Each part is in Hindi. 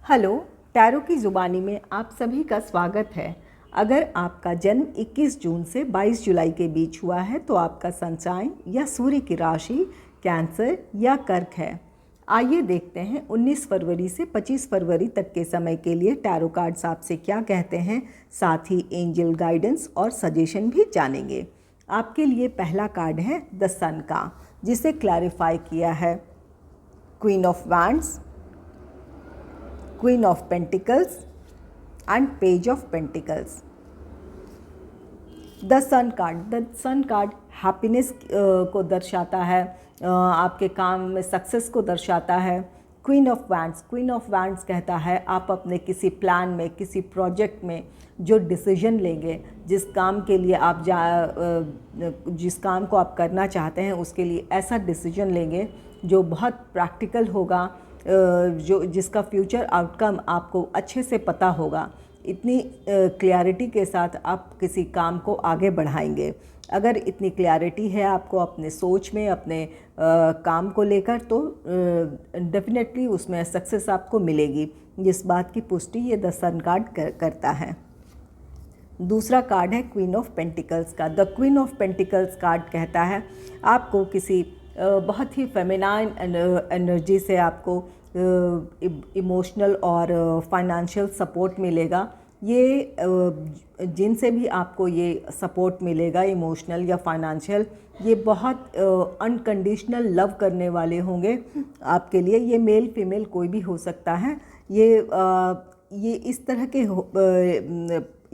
हेलो, टैरो की ज़ुबानी में आप सभी का स्वागत है। अगर आपका जन्म 21 जून से 22 जुलाई के बीच हुआ है तो आपका सनसाइन या सूर्य की राशि कैंसर या कर्क है। आइए देखते हैं 19 फरवरी से 25 फरवरी तक के समय के लिए टैरो कार्ड्स आपसे क्या कहते हैं, साथ ही एंजल गाइडेंस और सजेशन भी जानेंगे। आपके लिए पहला कार्ड है द सन का, जिसे क्लैरिफाई किया है queen of wands, queen of pentacles and page of pentacles. The sun card happiness को दर्शाता है, आपके काम में सक्सेस को दर्शाता है। क्वीन ऑफ वैंड्स कहता है आप अपने किसी प्लान में, किसी प्रोजेक्ट में जो डिसीजन लेंगे, जिस काम के लिए आप जिस काम को आप करना चाहते हैं उसके लिए ऐसा डिसीजन लेंगे जो बहुत प्रैक्टिकल होगा, जिसका फ्यूचर आउटकम आपको अच्छे से पता होगा। इतनी क्लैरिटी के साथ आप किसी काम को आगे बढ़ाएंगे। अगर इतनी क्लैरिटी है आपको अपने सोच में, अपने काम को लेकर, तो डेफिनेटली उसमें सक्सेस आपको मिलेगी। जिस बात की पुष्टि ये द सन कार्ड करता है। दूसरा कार्ड है क्वीन ऑफ पेंटिकल्स का। The queen of pentacles card कहता है आपको किसी बहुत ही फेमिनाइन एनर्जी से आपको इमोशनल और फाइनेंशियल सपोर्ट मिलेगा। ये जिनसे भी आपको ये सपोर्ट मिलेगा, इमोशनल या फाइनेंशियल, ये बहुत अनकंडीशनल लव करने वाले होंगे आपके लिए। ये मेल फीमेल कोई भी हो सकता है। ये इस तरह के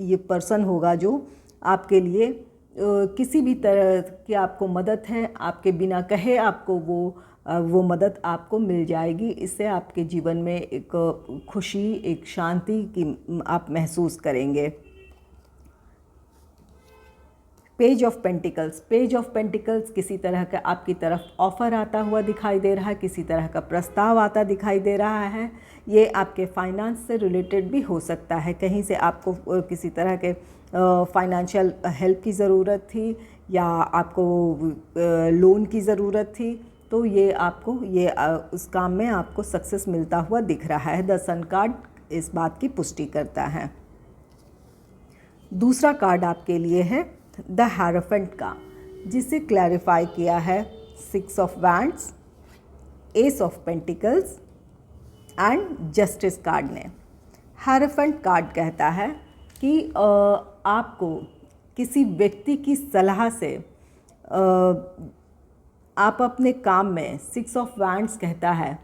ये पर्सन होगा जो आपके लिए किसी भी तरह की आपको मदद है, आपके बिना कहे आपको वो मदद आपको मिल जाएगी। इससे आपके जीवन में एक खुशी, एक शांति की आप महसूस करेंगे। पेज ऑफ पेंटिकल्स किसी तरह का आपकी तरफ ऑफ़र आता हुआ दिखाई दे रहा है, किसी तरह का प्रस्ताव आता दिखाई दे रहा है। ये आपके फाइनेंस से रिलेटेड भी हो सकता है। कहीं से आपको किसी तरह के फाइनेंशियल हेल्प की ज़रूरत थी या आपको लोन की ज़रूरत थी, तो ये आपको उस काम में आपको सक्सेस मिलता हुआ दिख रहा है। द सन कार्ड इस बात की पुष्टि करता है। दूसरा कार्ड आपके लिए है द हेरोफेंट का, जिसे क्लैरिफाई किया है 6 of wands, S of pentacles and justice card ने। हेरोफेंट कार्ड कहता है कि आपको किसी व्यक्ति की सलाह से आप अपने काम में, 6 ऑफ वैंड्स कहता है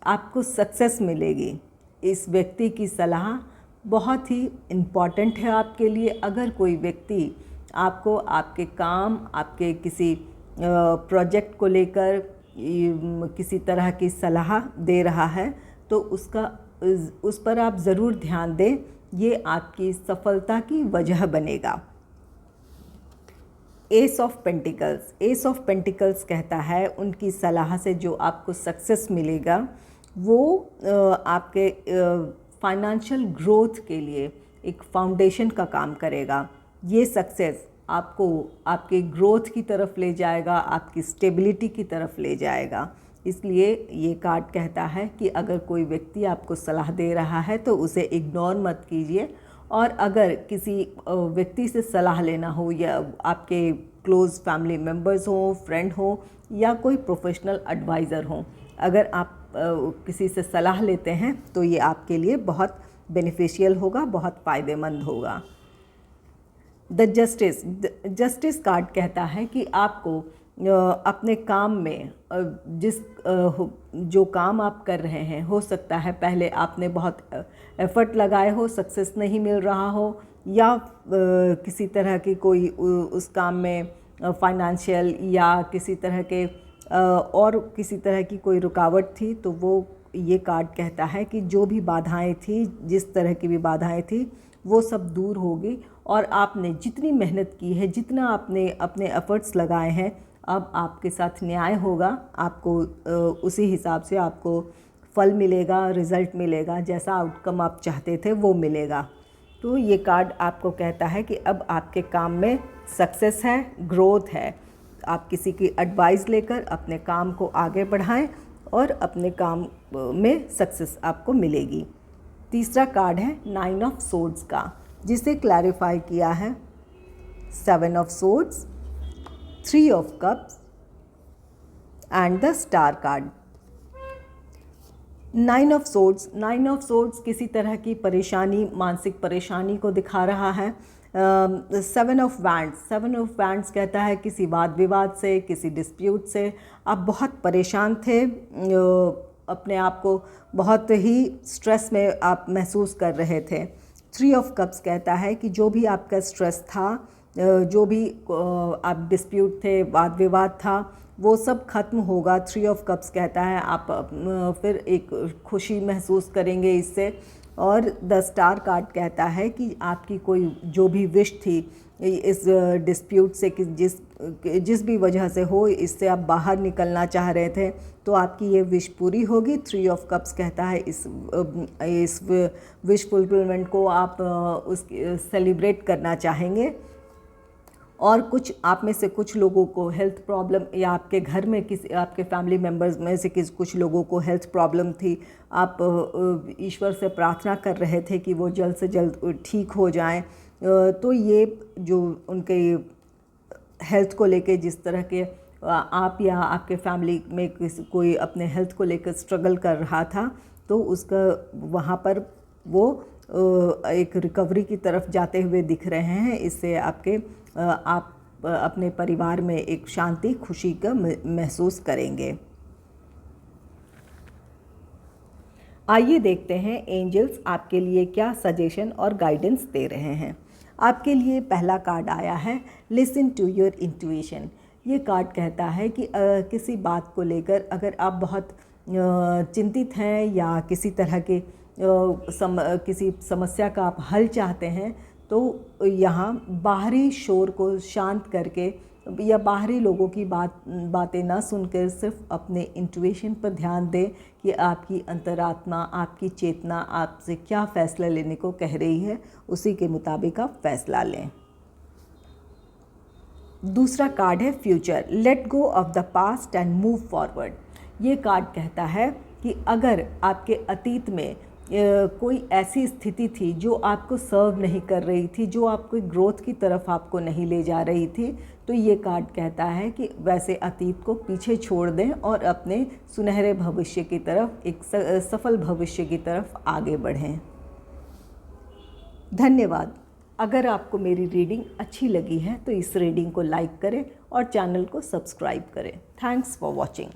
आपको सक्सेस मिलेगी। इस व्यक्ति की सलाह बहुत ही इम्पॉर्टेंट है आपके लिए। अगर कोई व्यक्ति आपको आपके काम, आपके किसी प्रोजेक्ट को लेकर किसी तरह की सलाह दे रहा है तो उस पर आप ज़रूर ध्यान दें। ये आपकी सफलता की वजह बनेगा। एस ऑफ पेंटिकल्स कहता है उनकी सलाह से जो आपको सक्सेस मिलेगा वो आपके फाइनेंशियल ग्रोथ के लिए एक फाउंडेशन का काम करेगा। ये सक्सेस आपको आपके ग्रोथ की तरफ ले जाएगा, आपकी स्टेबिलिटी की तरफ ले जाएगा। इसलिए ये कार्ड कहता है कि अगर कोई व्यक्ति आपको सलाह दे रहा है तो उसे इग्नोर मत कीजिए। और अगर किसी व्यक्ति से सलाह लेना हो, या आपके क्लोज़ फैमिली मेम्बर्स हो, फ्रेंड हो, या कोई प्रोफेशनल एडवाइज़र हो, अगर आप किसी से सलाह लेते हैं तो ये आपके लिए बहुत बेनिफिशियल होगा, बहुत फ़ायदेमंद होगा। द जस्टिस कार्ड कहता है कि आपको अपने काम में जो काम आप कर रहे हैं, हो सकता है पहले आपने बहुत एफर्ट लगाए हो, सक्सेस नहीं मिल रहा हो, या किसी तरह की कोई उस काम में फाइनेंशियल या किसी तरह के और किसी तरह की कोई रुकावट थी, तो ये कार्ड कहता है कि जो भी बाधाएं थी, जिस तरह की भी बाधाएं थी, वो सब दूर होगी। और आपने जितनी मेहनत की है, जितना आपने अपने एफर्ट्स लगाए हैं, अब आपके साथ न्याय होगा। आपको उसी हिसाब से आपको फल मिलेगा, रिज़ल्ट मिलेगा, जैसा आउटकम आप चाहते थे वो मिलेगा। तो ये कार्ड आपको कहता है कि अब आपके काम में सक्सेस है, ग्रोथ है। आप किसी की एडवाइस लेकर अपने काम को आगे बढ़ाएं और अपने काम में सक्सेस आपको मिलेगी। तीसरा कार्ड है 9 ऑफ सोर्ड्स का, जिसे क्लैरिफाई किया है 7 of swords, 3 of cups and the star card. 9 of swords किसी तरह की परेशानी, मानसिक परेशानी को दिखा रहा है। 7 ऑफ वैंड्स कहता है किसी वाद विवाद से, किसी डिस्प्यूट से आप बहुत परेशान थे, अपने आप को बहुत ही स्ट्रेस में आप महसूस कर रहे थे। 3 ऑफ कप्स कहता है कि जो भी आपका स्ट्रेस था, जो भी आप डिस्प्यूट थे, वाद विवाद था, वो सब ख़त्म होगा। 3 ऑफ कप्स कहता है आप फिर एक खुशी महसूस करेंगे इससे। और द स्टार कार्ड कहता है कि आपकी कोई जो भी विश थी इस डिस्प्यूट से, कि जिस भी वजह से हो, इससे आप बाहर निकलना चाह रहे थे, तो आपकी ये विश पूरी होगी। 3 ऑफ कप्स कहता है इस विश फुलफिलमेंट को आप सेलिब्रेट करना चाहेंगे। और कुछ आप में से कुछ लोगों को हेल्थ प्रॉब्लम, या आपके घर में किसी, आपके फैमिली मेम्बर्स में से कुछ लोगों को हेल्थ प्रॉब्लम थी, आप ईश्वर से प्रार्थना कर रहे थे कि वो जल्द से जल्द ठीक हो जाएं। तो ये जो उनके हेल्थ को लेके जिस तरह के आप या आपके फैमिली में कोई अपने हेल्थ को लेकर स्ट्रगल कर रहा था, तो उसका वहाँ पर वो एक रिकवरी की तरफ जाते हुए दिख रहे हैं। इससे आप अपने परिवार में एक शांति, खुशी का महसूस करेंगे। आइए देखते हैं एंजल्स आपके लिए क्या सजेशन और गाइडेंस दे रहे हैं। आपके लिए पहला कार्ड आया है लिसन टू योर इंट्यूशन। ये कार्ड कहता है कि किसी बात को लेकर अगर आप बहुत चिंतित हैं या किसी तरह के किसी समस्या का आप हल चाहते हैं, तो यहाँ बाहरी शोर को शांत करके या बाहरी लोगों की बातें ना सुनकर सिर्फ अपने इंट्यूशन पर ध्यान दें कि आपकी अंतरात्मा, आपकी चेतना आपसे क्या फ़ैसला लेने को कह रही है, उसी के मुताबिक आप फैसला लें। दूसरा कार्ड है future, let go of the past and move forward. ये कार्ड कहता है कि अगर आपके अतीत में कोई ऐसी स्थिति थी जो आपको सर्व नहीं कर रही थी, जो आपको ग्रोथ की तरफ आपको नहीं ले जा रही थी, तो ये कार्ड कहता है कि वैसे अतीत को पीछे छोड़ दें और अपने सुनहरे भविष्य की तरफ, एक सफल भविष्य की तरफ आगे बढ़ें। धन्यवाद। अगर आपको मेरी रीडिंग अच्छी लगी है तो इस रीडिंग को लाइक करें और चैनल को सब्सक्राइब करें। Thanks for watching.